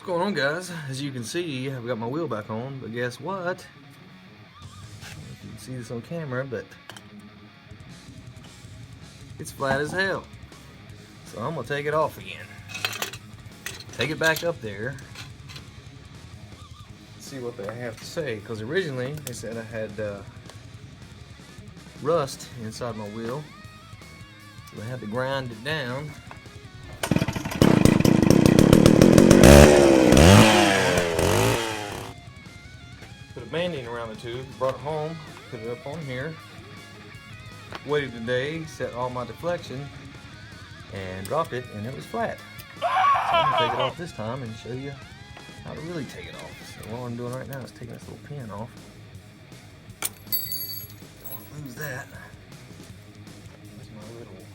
What's going on, guys? As you can see, I've got my wheel back on, but guess what? I don't know if you can see this on camera, but it's flat as hell. So I'm gonna take it off again. Take it back up there. See what they have to say, because originally they said I had rust inside my wheel, so they had to grind it down. Put a banding around the tube, brought it home, put it up on here, waited today, set all my deflection, and dropped it, and it was flat. So I'm gonna take it off this time and show you how to really take it off. So what I'm doing right now is taking this little pin off. Don't want to lose that. There's my little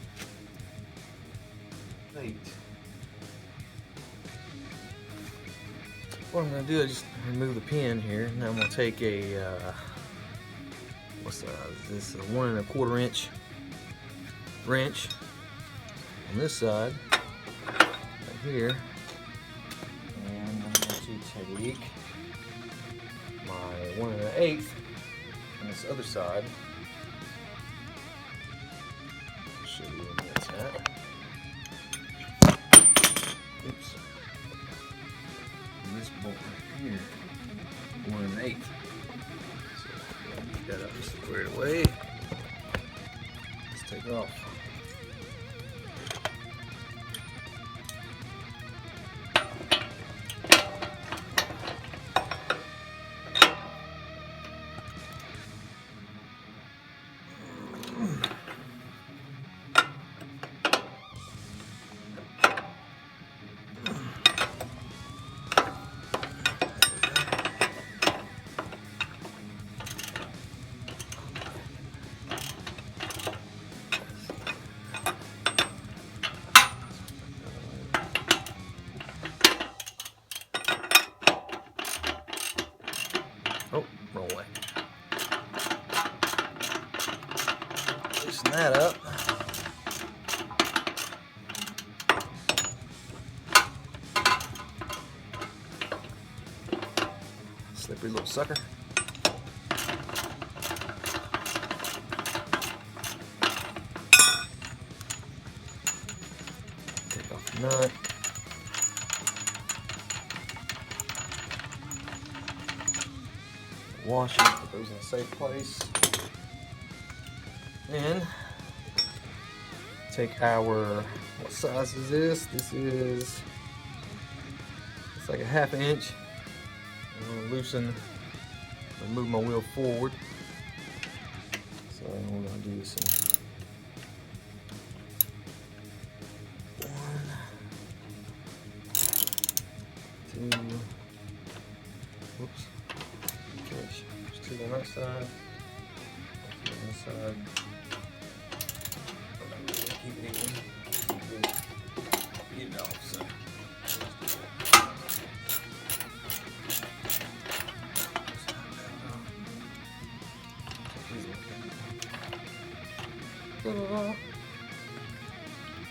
plate. What I'm going to do is just remove the pin here. Now I'm going to take a, what's this, a 1 1/4 inch wrench on this side, right here. And I'm going to take my 1 1/8 on this other side. I'll show you where that's at. Oops. And this bolt right here, 1 1/8. So get that up and square it away. Let's take it off. Oh, wrong way. Loosen that up. Slippery little sucker. Take off the nut. Wash it, put those in a safe place. And take our, what size is this? This is, it's like a 1/2 inch. I'm going to loosen and move my wheel forward. So we're going to do some 1, 2, whoops. There's 2 on that side, 2 on this side. Keep it even. Get it off. So.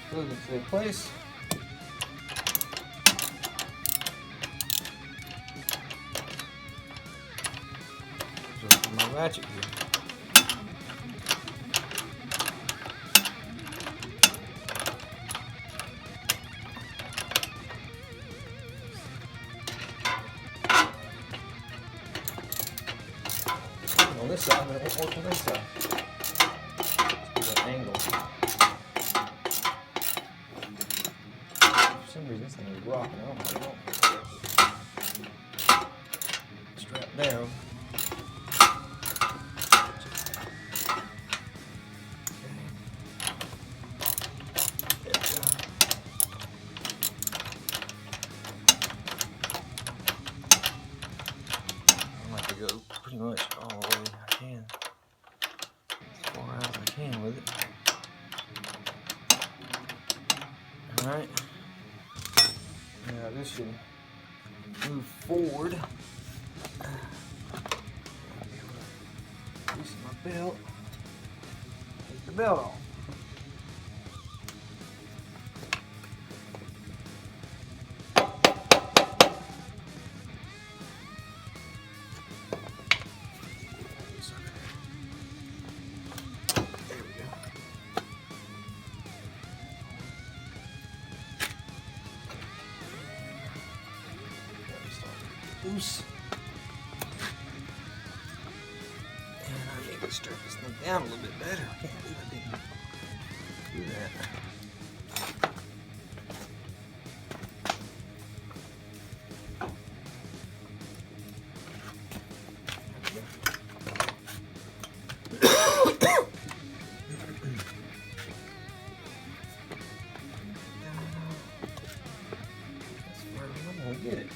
Put it into place. My ratchet here. On this side, and it won't work on this side. Let's do that angle. For some reason, this thing is rocking. I don't know. Strap down. Go pretty much all the way I can, as far as I can with it. Alright, now this should move forward. Loosen my belt, take the belt off. loose. And I need to strap this thing down a little bit better. I can't believe I didn't do that. Get it.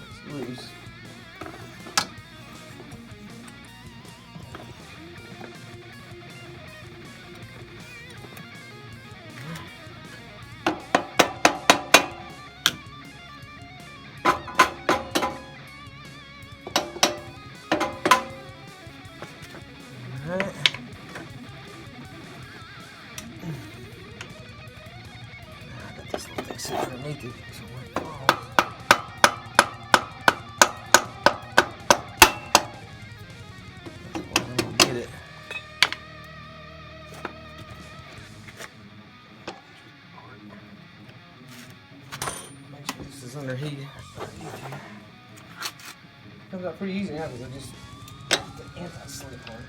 It's loose. All right. This little thing sits underneath it, so when it falls. That's why I'm gonna get it. Make sure this is under heat. Comes out pretty easy now because I just put the anti-slip on it.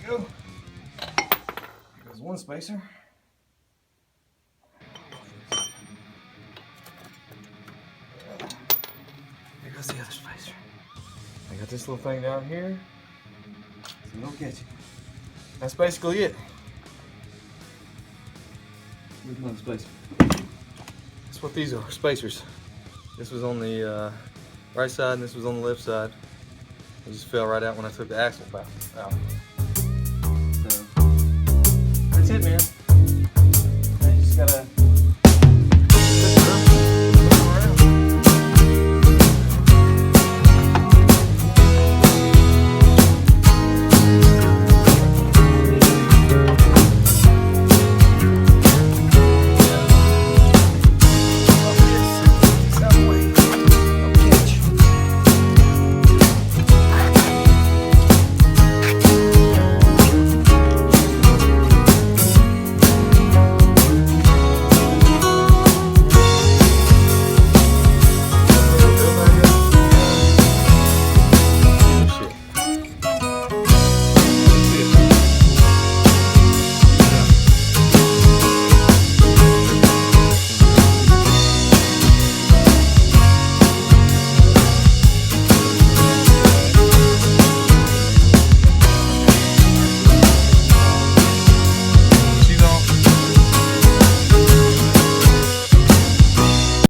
Go. There's one spacer. There goes the other spacer. I got this little thing down here, so don't catch it. That's basically it. Where's another spacer? That's what these are, spacers. This was on the right side and this was on the left side. It just fell right out when I took the axle out. That's it, man. Now you just gotta